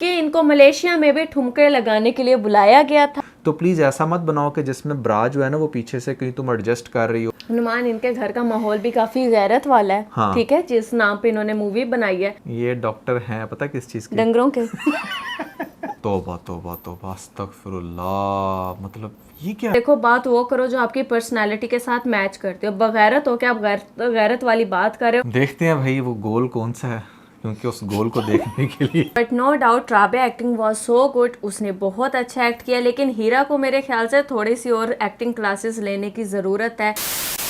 कि इनको मलेशिया में भी ठुमके लगाने के लिए बुलाया गया था। तो प्लीज ऐसा मत बनाओ कि जिसमें ब्रा जो है ना वो पीछे से कहीं तुम एडजस्ट कर रही हो। नुमान, इनके घर का माहौल भी काफी गैरत वाला है। हाँ। ठीक है, जिस नाम पे इन्होंने मूवी बनाई है। ये डॉक्टर हैं पता किस चीज के? डंगरों के। तौबा तौबा तौबा अस्तगफिरुल्लाह, मतलब ये क्या? देखो, बात वो करो जो आपकी पर्सनालिटी के साथ मैच करते हो। बगैरत हो क्या आप गैरत वाली बात कर रहे हो? देखते हैं भाई वो गोल कौन सा है, क्योंकि उस गोल को देखने के लिए but no doubt Rabia acting was so good. उसने बहुत अच्छा एक्ट किया, लेकिन हीरा को मेरे ख्याल से थोड़ी सी और एक्टिंग क्लासेस लेने की जरूरत है।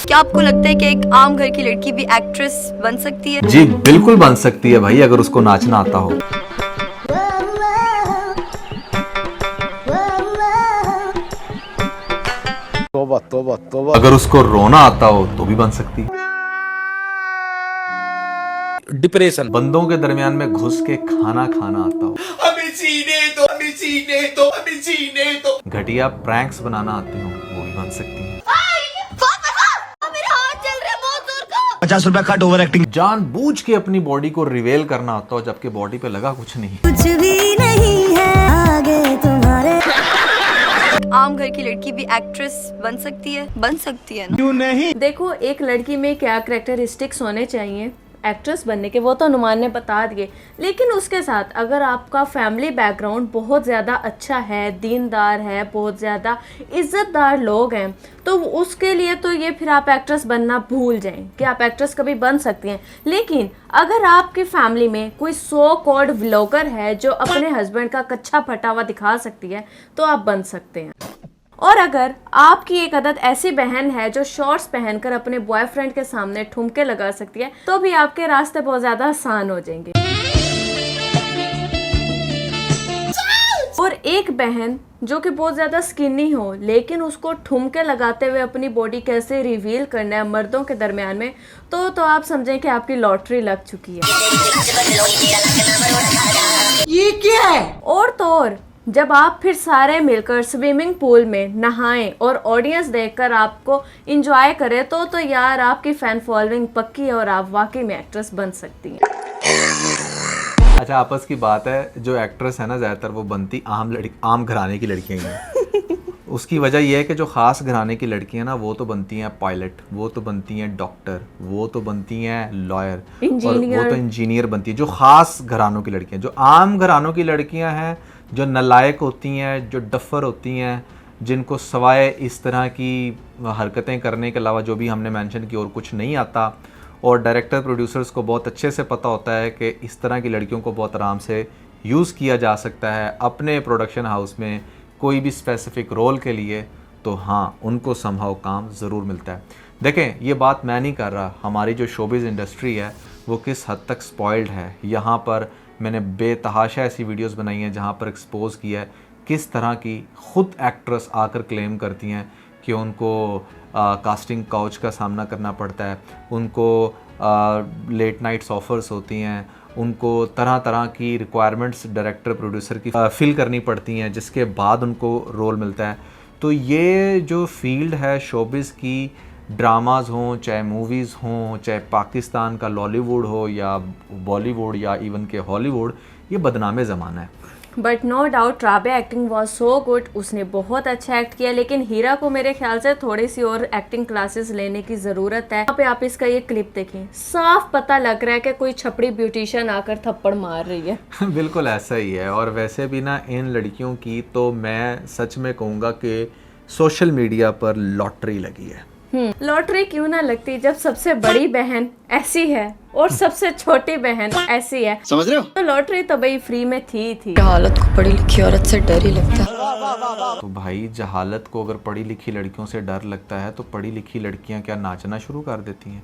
क्या आपको लगता है कि एक आम घर की लड़की भी एक्ट्रेस बन सकती है? जी बिल्कुल बन सकती है भाई, अगर उसको नाचना आता हो। तौबा तौबा तौबा। अगर उसको रोना आता हो तो भी बन सकती है। डिप्रेशन। बंदों के दरमियान में घुस के खाना खाना आता हो। हमें जीने दो, हमें जीने दो, हमें जीने दो। घटिया प्रैंक्स बनाना आते हो वो भी बन सकती है। 50 रुपया कट ओवर एक्टिंग। जानबूझ के अपनी बॉडी को रिवेल करना आता हो जबकि बॉडी पे लगा कुछ नहीं। कुछ भी नहीं है आगे तुम्हारे। आम घर की लड़की भी एक्ट्रेस बन सकती है ना? क्यों नहीं? देखो, एक लड़की में क्या कैरेक्टरिस्टिक्स होने चाहिए एक्ट्रेस बनने के, वो तो नुमान ने बता दिए। लेकिन उसके साथ अगर आपका फैमिली बैकग्राउंड बहुत ज़्यादा अच्छा है, दीनदार है, बहुत ज़्यादा इज़्ज़तदार लोग हैं, तो उसके लिए तो ये फिर आप एक्ट्रेस बनना भूल जाएं कि आप एक्ट्रेस कभी बन सकती हैं। लेकिन अगर आपकी फैमिली में कोई सो कॉल्ड व्लॉगर है जो अपने हस्बैंड का कच्चा फटा हुआ दिखा सकती है, तो आप बन सकते हैं। और अगर आपकी एक आदत ऐसी बहन है जो शॉर्ट्स पहनकर अपने बॉयफ्रेंड के सामने ठुमके लगा सकती है, तो भी आपके रास्ते बहुत ज्यादा आसान हो जाएंगे। और एक बहन जो कि बहुत ज्यादा स्किनी हो, लेकिन उसको ठुमके लगाते हुए अपनी बॉडी कैसे रिवील करना है मर्दों के दरमियान में, तो आप समझें कि आपकी लॉटरी लग चुकी है। ये क्या है? और तो और जब आप फिर सारे मिलकर स्विमिंग पूल में नहाएं और ऑडियंस देखकर आपको इंजॉय करे, तो यार आपकी फैन फॉलोइंग पक्की है और आप वाकई में एक्ट्रेस बन सकती हैं। अच्छा, आपस की बात है, जो एक्ट्रेस है ना ज्यादातर वो बनती आम घराने की लड़कियां ही हैं। उसकी वजह यह है कि जो खास घराने की लड़कियां ना वो तो बनती हैं पायलट, वो तो बनती हैं डॉक्टर, वो तो बनती हैं लॉयर, और वो तो इंजीनियर बनती है। जो खास घरानों की लड़कियां, जो आम घरानों की लड़कियां हैं, जो नालायक होती हैं, जो डफर होती हैं, जिनको सवाए इस तरह की हरकतें करने के अलावा जो भी हमने मेंशन की और कुछ नहीं आता, और डायरेक्टर प्रोड्यूसर्स को बहुत अच्छे से पता होता है कि इस तरह की लड़कियों को बहुत आराम से यूज़ किया जा सकता है अपने प्रोडक्शन हाउस में कोई भी स्पेसिफिक रोल के लिए, तो हाँ उनको समहाउ काम ज़रूर मिलता है। देखें, ये बात मैं नहीं कर रहा, हमारी जो शोबिज़ इंडस्ट्री है वो किस हद तक स्पॉइल्ड है। यहाँ पर मैंने बेतहाशा ऐसी वीडियोस बनाई हैं जहाँ पर एक्सपोज किया है किस तरह की ख़ुद एक्ट्रेस आकर क्लेम करती हैं कि उनको कास्टिंग काउच का सामना करना पड़ता है, उनको लेट नाइट्स ऑफर्स होती हैं, उनको तरह तरह की रिक्वायरमेंट्स डायरेक्टर प्रोड्यूसर की फिल करनी पड़ती हैं, जिसके बाद उनको रोल मिलता है। तो ये जो फील्ड है शोबिज़ की, ड्रामाज हों, चाहे मूवीज़ हों, चाहे पाकिस्तान का लॉलीवुड हो या बॉलीवुड या इवन के हॉलीवुड, ये बदनामे ज़माना है। But no doubt Rabia acting was so good. उसने बहुत अच्छा एक्ट किया, लेकिन हीरा को मेरे ख्याल से थोड़ी सी और एक्टिंग क्लासेस लेने की ज़रूरत है। यहाँ पे आप इसका ये क्लिप देखें, साफ पता लग रहा है कि कोई छपड़ी ब्यूटिशियन आकर थप्पड़ मार रही है। बिल्कुल ऐसा ही है। और वैसे भी ना इन लड़कियों की तो मैं सच में कहूँगा कि सोशल मीडिया पर लॉटरी लगी है। लॉटरी क्यों ना लगती जब सबसे बड़ी बहन ऐसी है और सबसे छोटी बहन ऐसी है, समझ रहे हो? तो लॉटरी तो भाई फ्री में थी। हालत को पढ़ी लिखी औरत से डर ही लगता है। तो भाई जहालत को अगर पढ़ी लिखी लड़कियों से डर लगता है तो पढ़ी लिखी लड़कियां क्या नाचना शुरू कर देती हैं?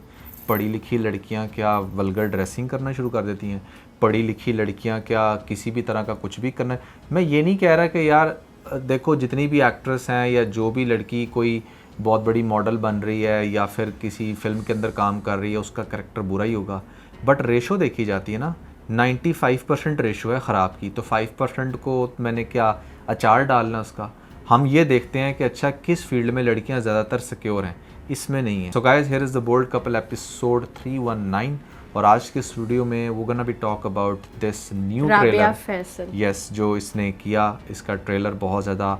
पढ़ी लिखी लड़कियां क्या वल्गर ड्रेसिंग करना शुरू कर देती हैं? पढ़ी लिखी लड़कियां क्या किसी भी तरह का कुछ भी करना? मैं ये नहीं कह रहा कि यार देखो जितनी भी एक्ट्रेस हैं या जो भी लड़की कोई बहुत बड़ी मॉडल बन रही है या फिर किसी फिल्म के अंदर काम कर रही है उसका करैक्टर बुरा ही होगा, बट रेशो देखी जाती है ना, 95% रेशो है ख़राब की, तो 5% को मैंने क्या अचार डालना उसका। हम ये देखते हैं कि अच्छा किस फील्ड में लड़कियां ज़्यादातर सिक्योर हैं, इसमें नहीं है। So guys, here is the bold couple episode 319। और आज के स्टूडियो में वो gonna be talk about this new Rabia trailer Faisal. Yes, जो इसने किया। इसका ट्रेलर बहुत ज़्यादा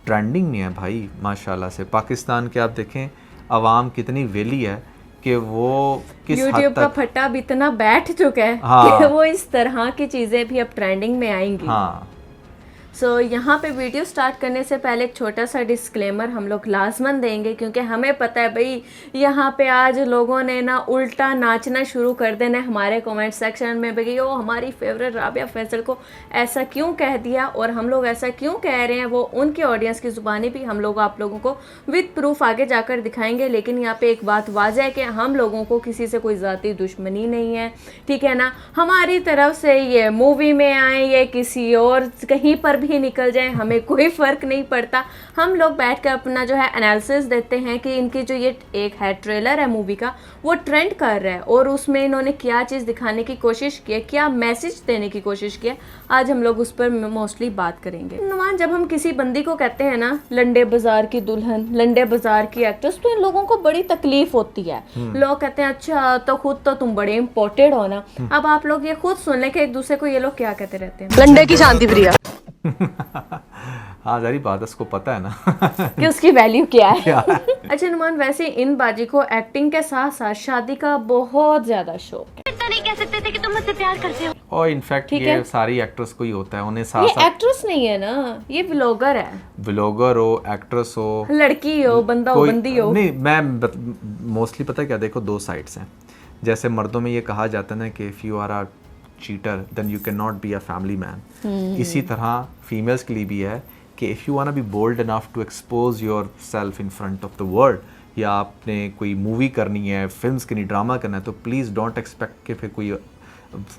ट्रेंडिंग में है भाई माशाल्लाह से। पाकिस्तान के आप देखें अवाम कितनी वेली है कि वो किस हद यूट्यूब का तक फट्टा अब इतना बैठ चुका है हाँ। कि वो इस तरह की चीज़ें भी अब ट्रेंडिंग में आएंगी। हाँ सो यहाँ पे वीडियो स्टार्ट करने से पहले एक छोटा सा डिस्क्लेमर हम लोग लाजमन देंगे, क्योंकि हमें पता है भाई यहाँ पे आज लोगों ने ना उल्टा नाचना शुरू कर देना है हमारे कमेंट सेक्शन में भाई ओ हमारी फेवरेट राबिया फैसल को ऐसा क्यों कह दिया, और हम लोग ऐसा क्यों कह रहे हैं वो उनके ऑडियंस की ज़ुबानी भी हम लोग आप लोगों को विद प्रूफ आगे जाकर दिखाएंगे। लेकिन यहाँ पे एक बात वाज़ह है कि हम लोगों को किसी से कोई ज़ाती दुश्मनी नहीं है, ठीक है ना। हमारी तरफ से ये मूवी में आए ये किसी और कहीं पर भी निकल जाए हमें कोई फ़र्क नहीं पड़ता। हम लोग बैठकर अपना जो है एनालिसिस देते हैं कि इनकी जो ये एक है ट्रेलर है मूवी का वो ट्रेंड कर रहा है और उसमें इन्होंने क्या चीज़ दिखाने की कोशिश की है, क्या मैसेज देने की कोशिश की है, आज हम लोग उस पर मोस्टली बात करेंगे। नुमान, जब हम किसी बंदी को कहते हैं ना लंडे बाजार की दुल्हन, लंडे बाजार की एक्ट्रेस, तो इन लोगों को बड़ी तकलीफ होती है। लोग कहते हैं अच्छा तो खुद तो तुम बड़े इम्पोर्टेड हो ना। अब आप लोग ये खुद सुन लें कि एक दूसरे को ये लोग क्या कहते रहते हैं, लंडे की शांति प्रिया। हाँ जारी बात है, उसको पता है ना कि उसकी वैल्यू क्या है। अच्छा नुमान, वैसे इन बाजी को एक्टिंग के साथ साथ शादी का बहुत ज्यादा शौक है। नहीं कह सकते थे कि तुम मुझसे प्यार करते हो। और इनफैक्ट ठीक ये है। सारी एक्ट्रेस को ही होता है, उन्हें साथ ये साथ एक्ट्रेस नहीं है ना, ये व्लॉगर है। व्लॉगर हो, एक्ट्रेस हो, लड़की हो, बंदा हो, बंदी हो। नहीं मैं मोस्टली पता है क्या, देखो दो साइड्स हैं। जैसे मर्दों में ये कहा जाता है ना कि if you are a cheater then you can not be a family man. इसी तरह फीमेल्स के लिए भी है कि if you want be bold enough to expose yourself in front of the world, या आपने कोई मूवी करनी है, फिल्म्स करनी, ड्रामा करना है, तो प्लीज़ डोंट एक्सपेक्ट कि फिर कोई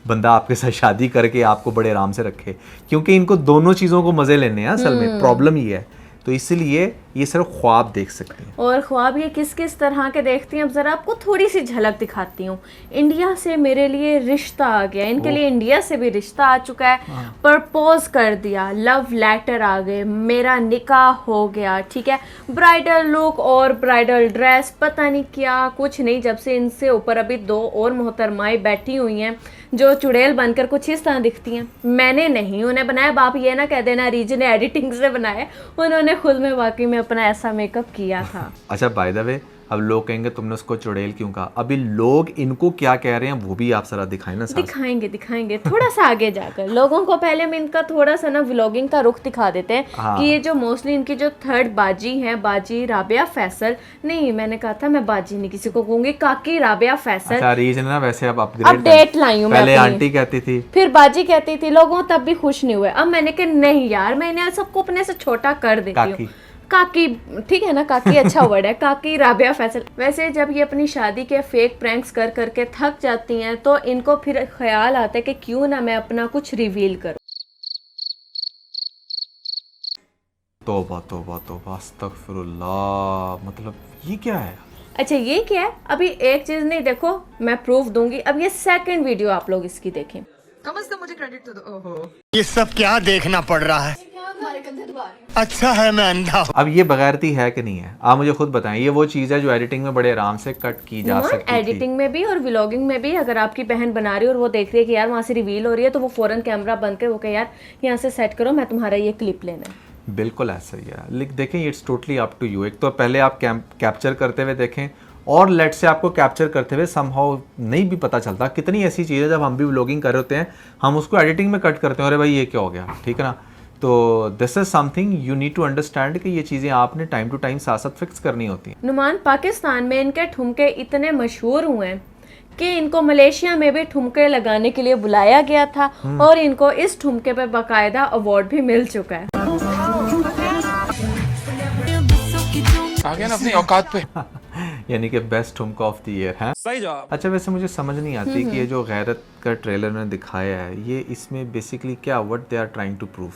बंदा आपके साथ शादी करके आपको बड़े आराम से रखे, क्योंकि इनको दोनों चीज़ों को मज़े लेने हैं असल में। प्रॉब्लम ये है, तो इसलिए ये सिर्फ ख्वाब देख सकते हैं। और ख्वाब ये किस किस तरह के देखती हैं, अब ज़रा आपको थोड़ी सी झलक दिखाती हूँ। इंडिया से मेरे लिए रिश्ता आ गया, इनके लिए इंडिया से भी रिश्ता आ चुका है। प्रपोज कर दिया, लव लेटर आ गए, मेरा निकाह हो गया, ठीक है। ब्राइडल लुक और ब्राइडल ड्रेस, पता नहीं क्या कुछ नहीं। जब से इनसे ऊपर अभी दो और मोहतरमाएं बैठी हुई हैं जो चुड़ैल बनकर कुछ इस तरह दिखती हैं। मैंने नहीं उन्हें बनाया, बाप ये ना कह देना रीजन ने एडिटिंग से बनाया, उन्होंने खुद में वाकई में अपना ऐसा मेकअप किया था। अच्छा बाय द वे, अब लोग कहेंगे तुमने उसको चुड़ैल क्यों कहा, अभी लोग इनको क्या कह रहे हैं वो भी आप जरा दिखाएं ना साथ। दिखाएंगे थोड़ा सा आगे जाकर। लोगों को पहले हम इनका थोड़ा सा ना व्लॉगिंग का रुख दिखा देते हैं। हाँ। कि ये जो मोस्टली इनकी जो थर्ड बाजी है, बाजी राबिया फैसल, नहीं मैंने कहा था मैं बाजी नहीं किसी को कहूंगी, काकी राबिया फैसल। अच्छा रीज ना वैसे अब अपडेट लाई हूँ मैं पहले अपनी। आंटी कहती थी, फिर बाजी कहती थी, लोगों तब भी खुश नहीं हुए। अब मैंने कहा नहीं यार, मैंने सबको अपने से छोटा कर देती काकी। हूँ। काकी ठीक है ना, काकी अच्छा वर्ड है, काकी राबिया फैसल। वैसे जब ये अपनी शादी के फेक प्रैंक्स कर करके थक जाती हैं तो इनको फिर ख्याल आता है कि क्यों ना मैं अपना कुछ रिवील करूं। तौबा तौबा तौबा अस्तगफिरुल्लाह, मतलब ये क्या है? अच्छा ये क्या है, अभी एक चीज नहीं, देखो मैं प्रूफ दूंगी। अब ये सेकंड वीडियो आप लोग इसकी देखें। कम से कम मुझे क्रेडिट तो दो। ओहो, ये सब क्या देखना पड़ रहा है? अच्छा है मैं अंधा हूँ। अब ये बगैरती है कि नहीं है, आप मुझे खुद बताएं। ये वो चीज़ है जो एडिटिंग में बड़े आराम से कट की जा सकती थी। एडिटिंग में भी और व्लॉगिंग में भी, अगर आपकी बहन बना रही है और वो देख रही है कि यार वहाँ से रिवील हो रही है, तो वो फौरन कैमरा बंद कर वो कहे यार यहाँ से सेट करो, मैं तुम्हारा ये क्लिप लेना है। बिल्कुल ऐसा ही है। देखें it's totally up to you. एक तो पहले आप कैप्चर करते हुए देखें, और लेट से आपको कैप्चर करते हुए समहाउ नहीं भी पता चलता। कितनी ऐसी चीज़ें जब हम भी व्लॉगिंग कर रहे होते हैं, हम उसको एडिटिंग में कट करते हैं, अरे भाई ये क्या हो गया, ठीक है ना। तो this is something you need to understand कि ये चीज़ें आपने टाइम टू टाइम साथ साथ फिक्स करनी होती हैं। नुमान, पाकिस्तान में इनके ठुमके इतने मशहूर हुए हैं कि इनको मलेशिया में भी ठुमके लगाने के लिए बुलाया गया था और इनको इस ठुमके पे बाकायदा अवार्ड भी मिल चुका है। आ गया ना अपनी औकात पे। यानी कि बेस्ट ठुमका ऑफ द ईयर है। सही जवाब। अच्छा वैसे मुझे समझ नहीं आती कि ये जो गैरत का ट्रेलर ने दिखाया है, ये इसमें बेसिकली क्या what they are trying to prove.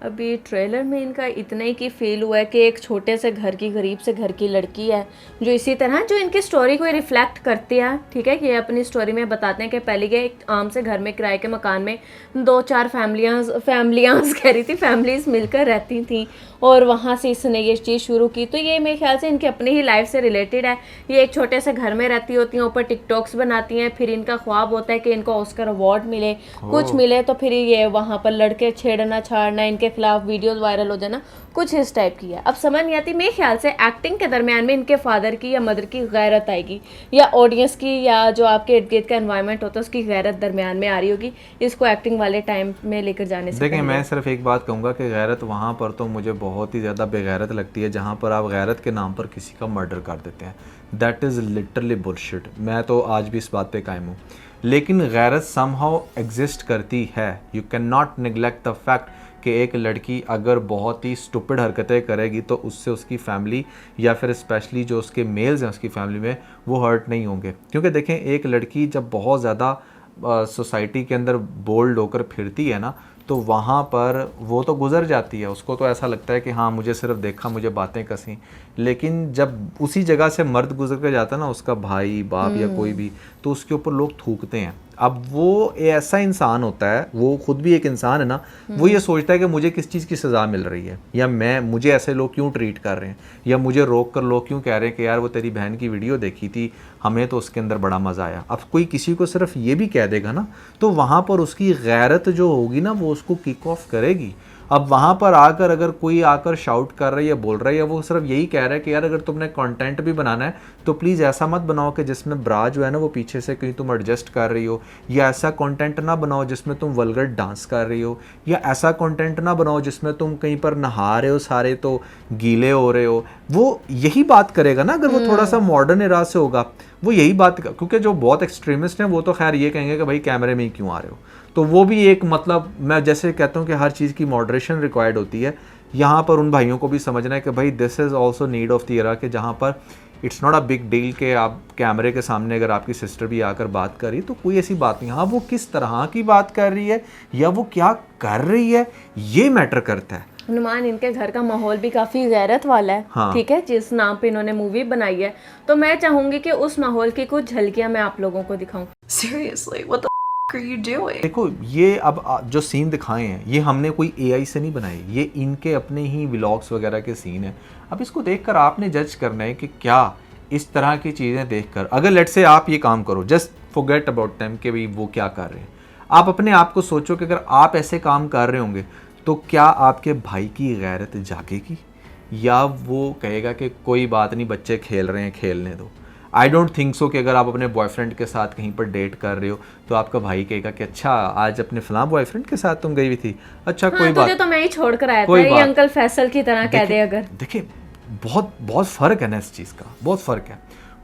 अभी ट्रेलर में इनका इतना ही कि फील हुआ है कि एक छोटे से घर की, गरीब से घर की लड़की है जो इसी तरह जो इनकी स्टोरी को रिफ्लेक्ट करती है, ठीक है, कि ये अपनी स्टोरी में बताते हैं कि पहले ये एक आम से घर में किराए के मकान में 2-4 फैमिलीज मिलकर रहती थी और वहाँ से इसने ये चीज़ शुरू की। तो ये मेरे ख्याल से इनके अपनी ही लाइफ से रिलेटेड है। ये एक छोटे से घर में रहती होती हैं, ऊपर टिकटॉक्स बनाती हैं, फिर इनका ख्वाब होता है कि इनको ऑस्कर अवार्ड मिले, कुछ मिले, तो फिर ये वहाँ पर लड़के छेड़ना छाड़ना, इनके खिलाफ वीडियोस वायरल हो जाना, कुछ इस टाइप की है। अब समझ नहीं आती, मेरे ख्याल से एक्टिंग के दरमियान में इनके फादर की या मदर की गैरत आएगी, या ऑडियंस की, या जो आपके इर्द गिर्द का एनवायरनमेंट होता है उसकी गैरत दरमियान में आ रही होगी इसको एक्टिंग वाले टाइम में लेकर जाने से। देखिए, मैं सिर्फ एक बात कहूँगा कि गैरत वहाँ पर तो मुझे बहुत ही ज़्यादा बेगैरत लगती है जहाँ पर आप गैरत के नाम पर किसी का मर्डर कर देते हैं। That is literally bullshit. मैं तो आज भी इस बात पे कायम हूँ। लेकिन गैरत समहाउ एग्जिस्ट करती है। You can not neglect the fact कि एक लड़की अगर बहुत ही स्टूपिड हरकतें करेगी तो उससे उसकी फैमिली या फिर स्पेशली जो उसके मेल्स हैं उसकी फैमिली में वो हर्ट नहीं होंगे। क्योंकि देखें, एक लड़की जब बहुत ज़्यादा सोसाइटी के अंदर बोल्ड होकर फिरती है ना, तो वहाँ पर वो तो गुजर जाती है, उसको तो ऐसा लगता है कि हाँ मुझे सिर्फ देखा, मुझे बातें कसी। लेकिन जब उसी जगह से मर्द गुजर कर जाता है ना, उसका भाई बाप या कोई भी, तो उसके ऊपर लोग थूकते हैं। अब वो ऐसा इंसान होता है, वो खुद भी एक इंसान है ना, वो ये सोचता है कि मुझे किस चीज़ की सज़ा मिल रही है, या मुझे ऐसे लोग क्यों ट्रीट कर रहे हैं, या मुझे रोक कर लोग क्यों कह रहे हैं कि यार वो तेरी बहन की वीडियो देखी थी, हमें तो उसके अंदर बड़ा मज़ा आया। अब कोई किसी को सिर्फ ये भी कह देगा ना, तो वहाँ पर उसकी गैरत जो होगी ना वो उसको किक ऑफ करेगी। अब वहाँ पर आकर अगर कोई आकर शाउट कर रहा है या बोल रहा है, या वो सिर्फ यही कह रहा है कि यार अगर तुमने कंटेंट भी बनाना है तो प्लीज़ ऐसा मत बनाओ कि जिसमें ब्रा जो है ना वो पीछे से कहीं तुम एडजस्ट कर रही हो, या ऐसा कंटेंट ना बनाओ जिसमें तुम वल्गर डांस कर रही हो, या ऐसा कंटेंट ना बनाओ जिसमें तुम कहीं पर नहा रहे हो सारे तो गीले हो रहे हो। वो यही बात करेगा ना, अगर वो थोड़ा सा मॉडर्न एरा से होगा वो यही बात, क्योंकि जो बहुत एक्सट्रीमिस्ट हैं वो तो खैर ये कहेंगे कि भाई कैमरे में ही क्यों आ रहे हो। तो वो भी एक, मतलब मैं जैसे कहता हूँ कि हर चीज़ की मॉडरेशन रिक्वायर्ड होती है। यहाँ पर उन भाइयों को भी समझना है कि भाई this is also need of the era, कि जहाँ पर it's not a big deal कि आप कैमरे के सामने अगर आपकी सिस्टर भी आकर बात कर रही तो कोई ऐसी बात नहीं। हाँ, वो किस तरह की बात कर रही है या वो क्या कर रही है ये मैटर करता है। हनुमान, इनके घर का माहौल भी काफ़ी गैरत वाला है। हाँ। ठीक है, जिस नाम पे इन्होंने मूवी बनाई है, तो मैं चाहूँगी कि उस माहौल की कुछ झलकियाँ मैं आप लोगों को दिखाऊं। Seriously, what the f are you doing? देखो, ये अब जो सीन दिखाए हैं ये हमने कोई AI से नहीं बनाए, ये इनके अपने ही व्लॉग्स वगैरह के सीन हैं। अब इसको देखकर आपने जज करना है कि क्या इस तरह की चीज़ें देखकर, अगर लेट से आप ये काम करो, जस्ट फॉरगेट अबाउट देम कि भाई वो क्या कर रहे हैं, आप अपने आप को सोचो कि अगर आप ऐसे काम कर रहे होंगे तो क्या आपके भाई की गैरत जागेगी, या वो कहेगा कि कोई बात नहीं, बच्चे खेल रहे हैं, खेलने दो। आई डोंट थिंक सो कि अगर आप अपने बॉयफ्रेंड के साथ कहीं पर डेट कर रहे हो तो आपका भाई कहेगा कि अच्छा आज अपने फलां बॉयफ्रेंड के साथ तुम गई हुई थी, अच्छा कोई बात, तुझे तो मैं ही छोड़ कर आया था, कोई ये बात। अंकल फैसल की तरह कह दे अगर। देखिए, बहुत बहुत फ़र्क है ना इस चीज़ का, बहुत फ़र्क है।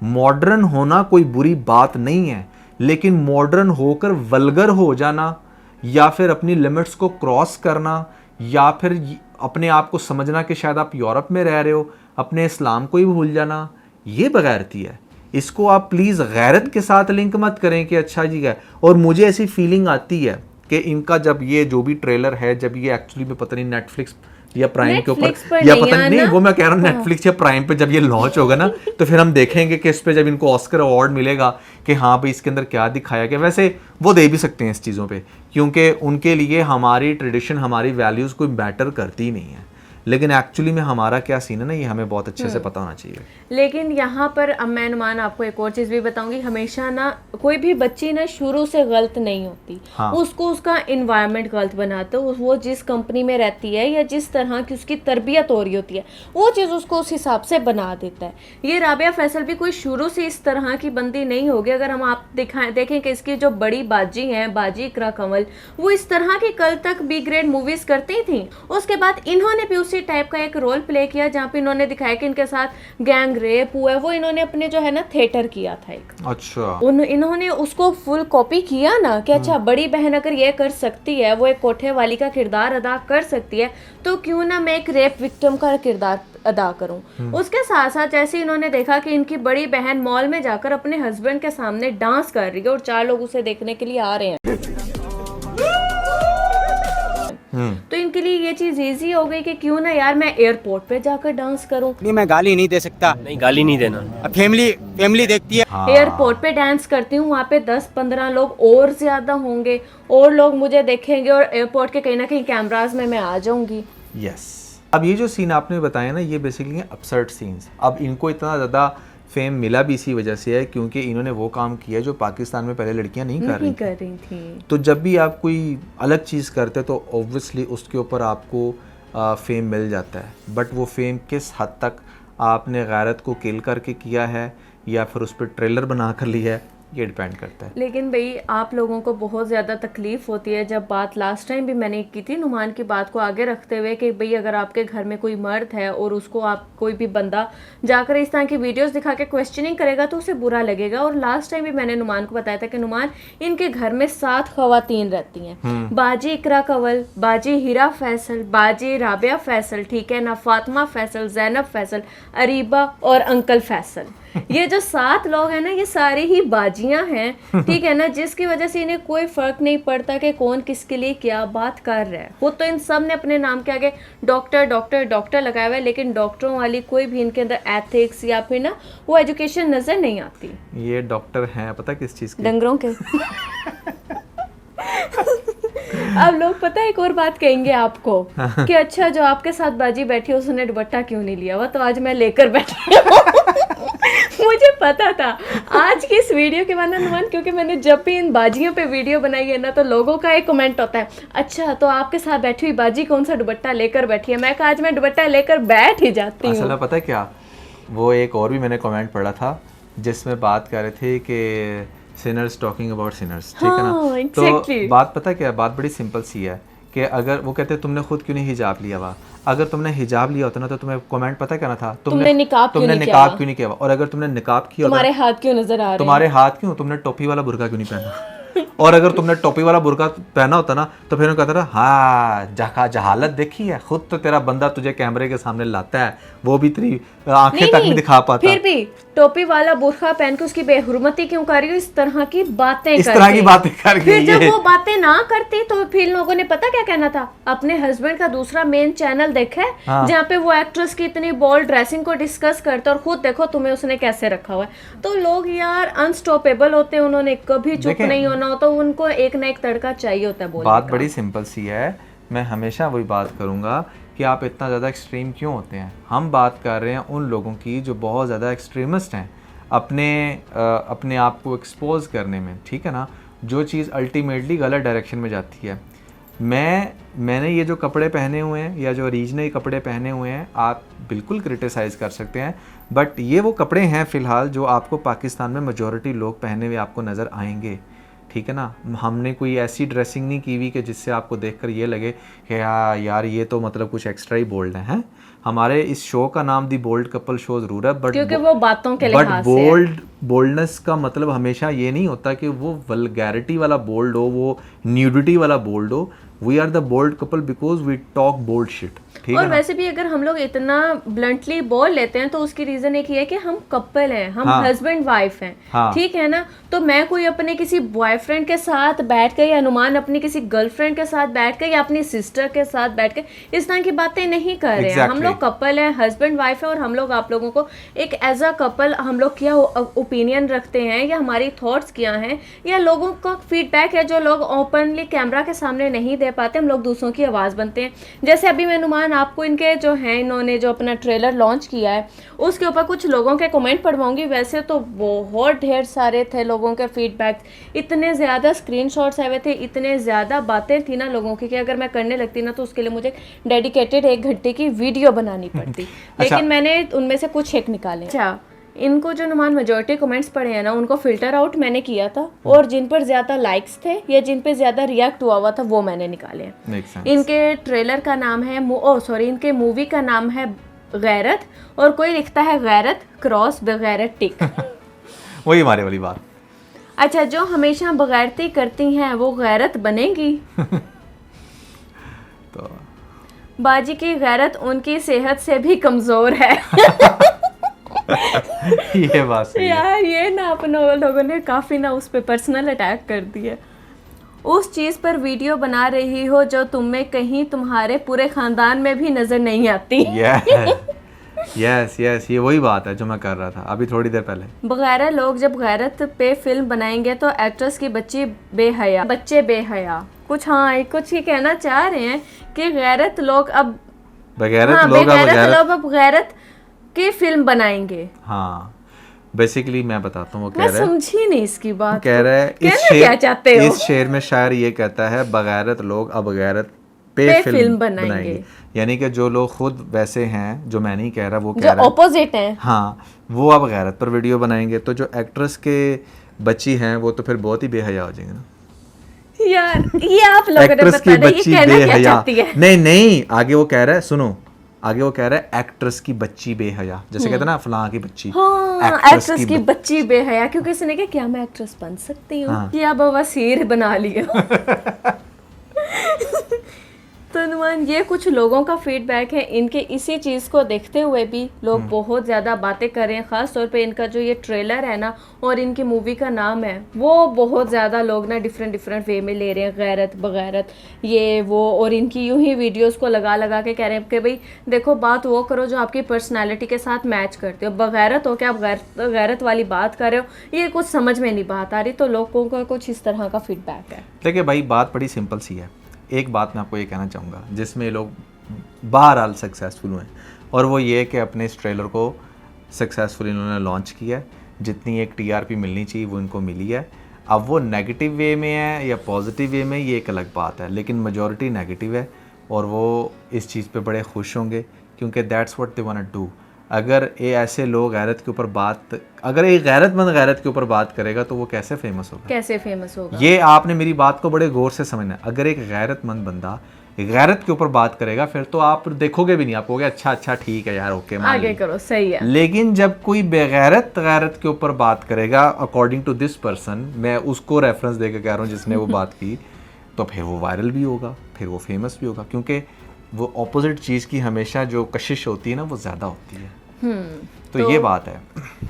मॉडर्न होना कोई बुरी बात नहीं है, लेकिन मॉडर्न होकर वल्गर हो जाना, या फिर अपनी लिमिट्स को क्रॉस करना, या फिर अपने आप को समझना कि शायद आप यूरोप में रह रहे हो, अपने इस्लाम को ही भूल जाना, ये बगैरती है। इसको आप प्लीज़ गैरत के साथ लिंक मत करें कि अच्छा जी है। और मुझे ऐसी फीलिंग आती है कि इनका जब ये जो भी ट्रेलर है, जब ये एक्चुअली में पता नहीं नेटफ्लिक्स या प्राइम के ऊपर, या पता नहीं, वो मैं कह रहा हूँ नेटफ्लिक्स या प्राइम पे जब ये लॉन्च होगा ना तो फिर हम देखेंगे कि इस पे जब इनको ऑस्कर अवार्ड मिलेगा कि हाँ भाई इसके अंदर क्या दिखाया गया। वैसे वो दे भी सकते हैं इस चीज़ों पे, क्योंकि उनके लिए हमारी ट्रेडिशन, हमारी वैल्यूज़ कोई मैटर करती ही नहीं है। लेकिन एक्चुअली में हमारा क्या सीन है ना, ये हमें बहुत अच्छे से पता होना चाहिए। लेकिन यहाँ पर अब मैं अनुमान आपको एक और चीज़ भी बताऊंगी, हमेशा ना कोई भी बच्ची ना शुरू से गलत नहीं होती। हाँ। उसको उसका इन्वायरमेंट गलत बनाता है, वो जिस कंपनी में रहती है या जिस तरह की उसकी तरबियत हो रही होती है वो चीज़ उसको उस हिसाब से बना देता है। ये राबिया फैसल भी कोई शुरू से इस तरह की बंदी नहीं होगी। अगर हम आप देखें कि इसकी जो बड़ी बाजी हैं, बाजी इकरा कंवल, वो इस तरह की कल तक बी ग्रेड मूवीज़ करती थी। उसके बाद इन्होंने भी उसी टाइप का एक रोल प्ले किया जहाँ पे इन्होंने दिखाया कि इनके साथ गैंग रेप हुआ है। वो इन्होंने अपने जो है ना थिएटर किया था एक, अच्छा, इन्होंने उसको फुल कॉपी किया ना कि अच्छा बड़ी बहन अगर ये कर सकती है, वो एक कोठे वाली का किरदार अदा कर सकती है, तो क्यों ना मैं एक रेप विक्टिम का किरदार अदा करूं। उसके साथ साथ जैसे इन्होंने देखा कि इनकी बड़ी बहन मॉल में जाकर अपने हस्बैंड के सामने डांस कर रही है और 4 लोग उसे देखने के लिए आ रहे हैं, तो इनके लिए ये चीज़ ईजी हो गई कि क्यों ना यार मैं एयरपोर्ट पे जाकर डांस करूं। नहीं मैं गाली नहीं दे सकता, नहीं गाली नहीं देना। अब फैमिली देखती है। हाँ। एयरपोर्ट पे डांस करती हूँ, वहाँ पे 10-15 लोग और ज्यादा होंगे और लोग मुझे देखेंगे और एयरपोर्ट के कहीं ना कहीं कैमरास में मैं आ जाऊंगी। यस। अब ये जो सीन आपने बताया ना, ये बेसिकली अपसर्ट सीन्स। अब इनको इतना ज़्यादा फेम मिला भी इसी वजह से है क्योंकि इन्होंने वो काम किया जो पाकिस्तान में पहले लड़कियां नहीं कर रही थी। तो जब भी आप कोई अलग चीज़ करते तो ऑब्वियसली उसके ऊपर आपको फेम मिल जाता है। बट वो फेम किस हद तक आपने गैरत को किल करके किया है या फिर उस पर ट्रेलर बना कर लिया है, ये डिपेंड करता है। लेकिन भाई आप लोगों को बहुत ज़्यादा तकलीफ होती है जब बात लास्ट टाइम भी मैंने की थी नुमान की बात को आगे रखते हुए कि भाई अगर आपके घर में कोई मर्द है और उसको आप कोई भी बंदा जाकर इस तरह की वीडियोस दिखा के क्वेश्चनिंग करेगा तो उसे बुरा लगेगा। और लास्ट टाइम भी मैंने नुमान को बताया था कि नुमान इनके घर में 7 खवातीन रहती हैं, बाजी इकरा कंवल, बाजी हीरा फैसल, बाजी राबिया फैसल, ठीक है ना, फातिमा फैसल, जैनब फैसल, अरीबा और अंकल फैसल। ये जो 7 लोग हैं ना ये सारी ही बाजियां हैं, ठीक है ना, जिसकी वजह से इन्हें कोई फर्क नहीं पड़ता कि कौन किसके लिए क्या बात कर रहा है। वो तो इन सब ने अपने नाम के आगे डॉक्टर डॉक्टर डॉक्टर लगाया हुआ है, लेकिन डॉक्टरों वाली कोई भी इनके अंदर एथिक्स या फिर ना वो एजुकेशन नजर नहीं आती। ये डॉक्टर हैं पता किस चीज़ के? डंगरों के। अब लोग पता है एक और बात कहेंगे आपको कि अच्छा जो आपके साथ बाजी बैठी है उसने दुपट्टा क्यों नहीं लिया हुआ, तो आज मैं लेकर बैठी हूँ। मुझे पता था आज की इस वीडियो के बाद अनुमान, क्योंकि मैंने जब भी इन बाजियों पे वीडियो बनाई है ना तो लोगों का एक कमेंट होता है, अच्छा तो आपके साथ बैठी हुई बाजी कौन सा दुपट्टा लेकर बैठी है। मैं कहा आज मैं दुपट्टा लेकर बैठ ही जाती हूँ। असल में पता है क्या, वो एक और भी मैंने कमेंट पढ़ा था जिसमें बात कर रहे थे कि सिनर्स टॉकिंग अबाउट सिनर्स, ठीक है ना। exactly. तो बात पता क्या, बात बड़ी सिंपल सी है कि अगर वो कहते तुमने खुद क्यों नहीं हिजाब लिया हुआ, अगर तुमने हिजाब लिया होता ना तो तुम्हें कमेंट पता क्या ना था, तुमने निकाब क्यों नहीं किया हुआ, और अगर तुमने निकाब किया तुम्हारे हाथ क्यों नजर आ रहे हैं, तुम्हारे हाथ क्यों, तुमने टोपी वाला बुर्का क्यों नहीं पहना। और अगर तुमने टोपी वाला बुर्का पहना होता ना तो फिर कहता था हाँ जहालत देखी है, खुद तो तेरा बंदा तुझे कैमरे के सामने लाता है, वो भी तेरी आंखें तक नहीं दिखा पाता, फिर भी टोपी वाला बुर्का पहन के उसकी बेहुरमती क्यों कर रही हो, इस तरह की बातें कर फिर जब वो बातें ना करती तो फिर लोगों ने पता क्या कहना था, अपने हस्बैंड का दूसरा मेन चैनल देखा है जहाँ पे वो एक्ट्रेस की इतनी बोल्ड ड्रेसिंग को डिस्कस करता और खुद देखो तुम्हें उसने कैसे रखा हुआ है। तो लोग यार अनस्टॉपेबल होते हैं, उन्होंने कभी चुप नहीं होना होता, उनको एक ना एक तड़का चाहिए होता है बोलने का। बात बड़ी सिंपल सी है, मैं हमेशा वही बात करूंगा कि आप इतना ज़्यादा एक्सट्रीम क्यों होते हैं। हम बात कर रहे हैं उन लोगों की जो बहुत ज़्यादा एक्सट्रीमिस्ट हैं अपने आप को एक्सपोज करने में, ठीक है ना, जो चीज़ अल्टीमेटली गलत डायरेक्शन में जाती है। मैंने ये जो कपड़े पहने हुए हैं या जो ओरिजिनल कपड़े पहने हुए हैं आप बिल्कुल क्रिटिसाइज़ कर सकते हैं, बट ये वो कपड़े हैं फ़िलहाल जो आपको पाकिस्तान में मेजॉरिटी लोग पहने हुए आपको नज़र आएंगे, ठीक है ना। हमने कोई ऐसी ड्रेसिंग नहीं की हुई कि जिससे आपको देखकर ये लगे कि यार ये तो मतलब कुछ एक्स्ट्रा ही बोल्ड है। हमारे इस शो का नाम दी बोल्ड कपल शो ज़रूर है, बट क्योंकि वो बातों के लिहाज से बट बोल्डनेस का मतलब हमेशा ये नहीं होता कि वो वल्गैरिटी वाला बोल्ड हो, वो न्यूडिटी वाला बोल्ड हो। We are the bold couple because we talk bold shit, ठीक है और ना? वैसे भी अगर हम लोग इतना ब्लंटली बोल लेते हैं तो उसकी रीजन एक ही है कि हम कपल हैं, हम हस्बैंड वाइफ हैं, ठीक है ना। तो मैं कोई अपने किसी बॉयफ्रेंड के साथ बैठ के या अनुमान अपनी किसी गर्लफ्रेंड के साथ बैठ के या अपनी सिस्टर के साथ बैठ के इस तरह की बातें नहीं कर रहे हैं। हम लोग कपल हैं, हस्बैंड वाइफ है, और हम लोग आप लोगों को एक एज अ कपल हम लोग क्या ओपिनियन रखते हैं या हमारी थॉट्स क्या हैं या लोगों का फीडबैक है जो लोग ओपनली कैमरा के सामने नहीं दे पाते, हम लोग दूसरों की आवाज़ बनते हैं। जैसे अभी मैं अनुमान आपको इनके जो हैं इन्होंने जो अपना ट्रेलर लॉन्च किया है उसके ऊपर कुछ लोगों के कमेंट पढ़वाऊंगी। वैसे तो बहुत ढेर सारे थे लोगों के फीडबैक, इतने ज़्यादा स्क्रीनशॉट्स आए हुए थे, इतने ज़्यादा बातें थी ना लोगों की कि अगर मैं करने लगती ना तो उसके लिए मुझे डेडिकेटेड 1 घंटे की वीडियो बनानी पड़ती। लेकिन मैंने उनमें से कुछ एक निकाले। अच्छा, इनको जो नुमान मेजॉरिटी कमेंट्स पढ़े हैं ना उनको फिल्टर आउट मैंने किया था, और जिन पर ज़्यादा लाइक्स थे या जिन पे ज़्यादा रिएक्ट हुआ था वो मैंने निकाले हैं। इनके ट्रेलर का नाम है इनके मूवी का नाम है गैरत, और कोई लिखता है गैरत क्रॉस बगैरत टिक। वही हमारे वाली बात। अच्छा, जो हमेशा बगैरती करती हैं वो गैरत बनेगी। तो बाजी की गैरत उनकी सेहत से भी कमज़ोर है। ये बात सही है यार, ये ना अपने लोगों ने काफ़ी ना उस पर पर्सनल अटैक कर दिया। उस चीज़ पर वीडियो बना रही हो जो तुम्हें कहीं तुम्हारे पूरे ख़ानदान में भी नज़र नहीं आती। यस ये वही बात है जो मैं कर रहा था अभी थोड़ी देर पहले। वगैरह लोग जब गैरत पे फिल्म बनाएंगे तो एक्ट्रेस की बच्चे बेहया कुछ ये कहना चाह रहे हैं कि गैरत लोग अब गैरत की फिल्म बनाएंगे। हाँ बेसिकली मैं बताता हूँ वो कह मैं रहा है, समझी नहीं इसकी बात। कह रहा है क्या चाहते हो? इस शेर में शायर ये कहता है बगैरत लोग अब गैरत पे फिल्म बनाएंगे। यानी कि जो लोग खुद वैसे हैं, जो मैं नहीं कह रहा, वो कह रहा है ऑपोजिट हैं, हाँ, वो अब गैरत पर वीडियो बनाएंगे। तो जो एक्ट्रेस के बच्ची हैं वो तो फिर बहुत ही बेहया हो जाएंगे ना यार। ये आप लोगों ने एक्ट्रेस की बता दिया, ये बच्ची कहना क्या बेहया। चाहती है? नहीं आगे वो कह रहा है, सुनो आगे वो कह रहा है एक्ट्रेस की बच्ची बेहया, जैसे कहते हैं ना फलां की बच्ची। हाँ, एक्ट्रेस की बच्ची बेहया, क्योंकि इसने कहा क्या मैं एक्ट्रेस बन सकती हूँ? हाँ। या बवासीर बना लिया। तो नुमान, ये कुछ लोगों का फीडबैक है। इनके इसी चीज़ को देखते हुए भी लोग बहुत ज़्यादा बातें कर रहे हैं। ख़ास तौर पे इनका जो ये ट्रेलर है ना और इनकी मूवी का नाम है, वो बहुत ज़्यादा लोग ना डिफरेंट वे में ले रहे हैं, गैरत बगैरत ये वो। और इनकी यूं ही वीडियोस को लगा के कह रहे हैं कि भाई देखो, बात वो करो जो आपकी पर्सनैलिटी के साथ मैच करते हो। बगैरत हो क्या आप गैरत वाली बात कर रहे हो? ये कुछ समझ में नहीं बात आ रही। तो लोगों का कुछ इस तरह का फीडबैक है। देखिए भाई, बात बड़ी सिंपल सी है। एक बात मैं आपको ये कहना चाहूँगा जिसमें ये लोग बहरहाल सक्सेसफुल हुए, और वो ये कि अपने इस ट्रेलर को सक्सेसफुल इन्होंने लॉन्च किया है। जितनी एक टीआरपी मिलनी चाहिए वो इनको मिली है। अब वो नेगेटिव वे में है या पॉजिटिव वे में, ये एक अलग बात है, लेकिन मेजॉरिटी नेगेटिव है और वो इस चीज़ पे बड़े खुश होंगे क्योंकि that's what they want to do. अगर ये ऐसे लोग गैरत के ऊपर बात, अगर एक गैरतमंद गैरत के ऊपर बात करेगा तो वो कैसे फेमस होगा? ये आपने मेरी बात को बड़े गौर से समझना है। अगर एक गैरतमंद बंदा गैरत के ऊपर बात करेगा फिर तो आप देखोगे भी नहीं, आप कहोगे अच्छा ठीक है यार, ओके मान आगे करो, सही है। लेकिन जब कोई बेगैरत गैरत के ऊपर बात करेगा, अकॉर्डिंग टू दिस पर्सन, मैं उसको रेफरेंस देकर कह रहा हूँ जिसने वो बात की, तो फिर वो वायरल भी होगा, फिर वो फेमस भी होगा, क्योंकि वो ऑपोजिट चीज़ की हमेशा जो कशिश होती है ना वो ज़्यादा होती है। तो ये बात है।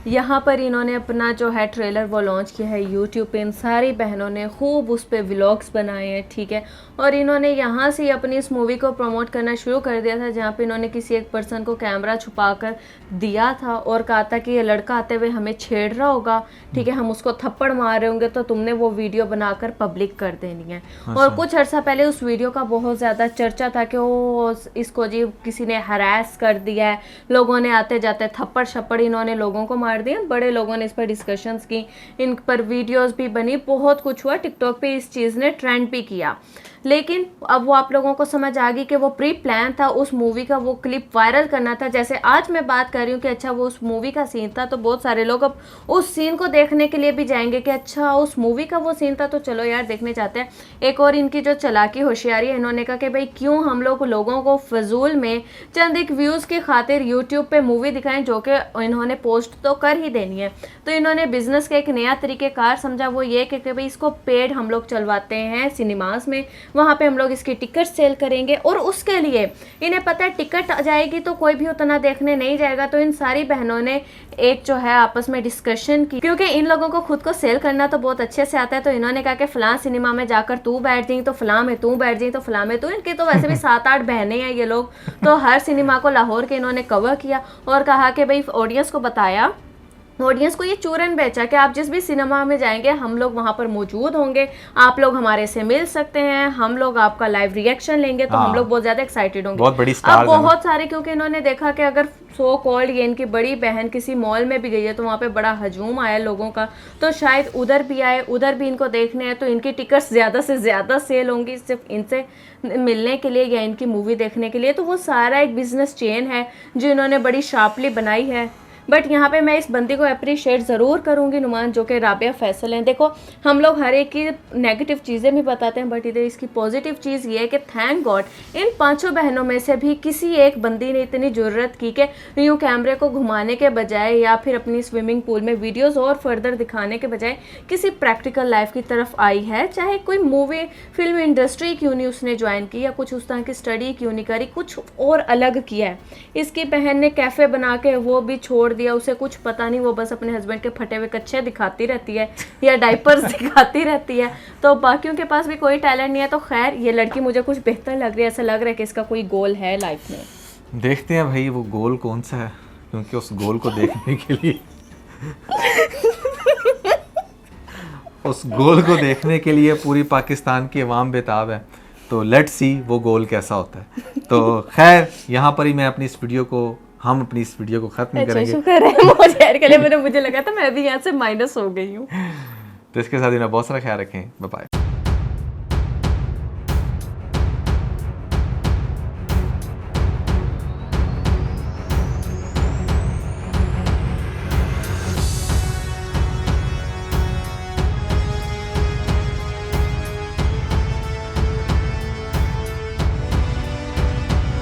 यहाँ पर इन्होंने अपना जो है ट्रेलर वो लॉन्च किया है यूट्यूब पे। इन सारी बहनों ने खूब उस पर व्लॉग्स बनाए हैं, ठीक है। और इन्होंने यहाँ से अपनी इस मूवी को प्रमोट करना शुरू कर दिया था, जहाँ पे इन्होंने किसी एक पर्सन को कैमरा छुपा कर दिया था और कहा था कि ये लड़का आते हुए हमें छेड़ रहा होगा, ठीक है, हम उसको थप्पड़ मार रहे होंगे तो तुमने वो वीडियो बनाकर पब्लिक कर देनी है। और कुछ अर्सा पहले उस वीडियो का बहुत ज़्यादा चर्चा था कि वो इसको जी किसी ने हरास कर दिया है, लोगों ने आते जाते थप्पड़ शप्पड़ इन्होंने लोगों को मार दिया। बड़े लोगों ने इस पर डिस्कशंस की, इन पर वीडियोस भी बनी, बहुत कुछ हुआ। टिकटॉक पे इस चीज़ ने ट्रेंड भी किया। लेकिन अब वो आप लोगों को समझ आ गई कि वो प्री प्लान था, उस मूवी का वो क्लिप वायरल करना था। जैसे आज मैं बात कर रही हूँ कि अच्छा वो उस मूवी का सीन था, तो बहुत सारे लोग अब उस सीन को देखने के लिए भी जाएंगे कि अच्छा उस मूवी का वो सीन था, तो चलो यार देखने जाते हैं। एक और इनकी जो चालाकी होशियारी है, इन्होंने कहा कि भाई क्यों हम लोग लोगों को फजूल में चंद एक व्यूज़ की खातिर यूट्यूब पे मूवी दिखाएं जो कि इन्होंने पोस्ट तो कर ही देनी है। तो इन्होंने बिजनेस का एक नया तरीक़ेकार समझा, वो ये कि भाई इसको पेड हम लोग चलवाते हैं सिनेमास में, वहाँ पे हम लोग इसकी टिकट सेल करेंगे। और उसके लिए इन्हें पता है टिकट आ जाएगी तो कोई भी उतना देखने नहीं जाएगा। तो इन सारी बहनों ने एक जो है आपस में डिस्कशन की, क्योंकि इन लोगों को खुद को सेल करना तो बहुत अच्छे से आता है। तो इन्होंने कहा कि फलां सिनेमा में जाकर तू बैठ जाएगी तो फलां में तू बैठ जाएगी तो फलां में तू। इनकी तो वैसे भी 7-8 बहनें हैं ये लोग, तो हर सिनेमा को लाहौर के इन्होंने कवर किया और कहा कि भाई ऑडियंस को बताया, ऑडियंस को ये चूरन बेचा कि आप जिस भी सिनेमा में जाएंगे हम लोग वहाँ पर मौजूद होंगे, आप लोग हमारे से मिल सकते हैं, हम लोग आपका लाइव रिएक्शन लेंगे। तो हम लोग बहुत ज़्यादा एक्साइटेड होंगे। बहुत बड़ी स्टार अब बहुत सारे, क्योंकि इन्होंने देखा कि अगर सो कॉल्ड ये इनकी बड़ी बहन किसी मॉल में भी गई है तो वहाँ पे बड़ा हजूम आया लोगों का, तो शायद उधर भी आए, उधर भी इनको देखने हैं, तो इनकी टिकट्स ज़्यादा से ज़्यादा सेल होंगी सिर्फ इनसे मिलने के लिए या इनकी मूवी देखने के लिए। तो वो सारा एक बिजनेस चेन है जो इन्होंने बड़ी शार्पली बनाई है। बट यहाँ पे मैं इस बंदी को अप्रिशिएट ज़रूर करूँगी नुमान, जो कि राबिया फैसल हैं। देखो हम लोग हर एक की नेगेटिव चीज़ें भी बताते हैं, बट इधर इसकी पॉजिटिव चीज़ ये है कि थैंक गॉड इन 5 बहनों में से भी किसी एक बंदी ने इतनी ज़रूरत की कि यूँ कैमरे को घुमाने के बजाय या फिर अपनी स्विमिंग पूल में वीडियोस और फर्दर दिखाने के बजाय किसी प्रैक्टिकल लाइफ की तरफ आई है। चाहे कोई मूवी फिल्म इंडस्ट्री क्यों नहीं उसने ज्वाइन की या कुछ उस तरह की स्टडी क्यों नहीं करी, कुछ और अलग किया है। इसकी बहन ने कैफ़े बना के वो भी छोड़ दिया, उसे कुछ पता नहीं, वो बस अपने हस्बैंड के फटे हुए कच्चे दिखाती रहती है या डाइपर्स दिखाती रहती है, तो बाकियों के पास भी कोई टैलेंट नहीं है। तो खैर ये लड़की मुझे कुछ बेहतर लग रही है, ऐसा लग रहा है कि इसका कोई गोल है लाइफ में। देखते हैं भाई वो गोल कौन सा है, क्योंकि उस गोल को देखने के लिए उस गोल को देखने के लिए पूरी पाकिस्तान की अवाम बेताब है। तो लेट्स सी वो गोल कैसा होता है। तो खैर यहाँ पर ही मैं अपनी इस वीडियो को ख़त्म अच्छा करेंगे। शुक्र है मुझे लगा था मैं भी यहाँ से माइनस हो गई हूँ। तो इसके साथ ही ना बहुत सारा ख्याल रखें। Bye bye.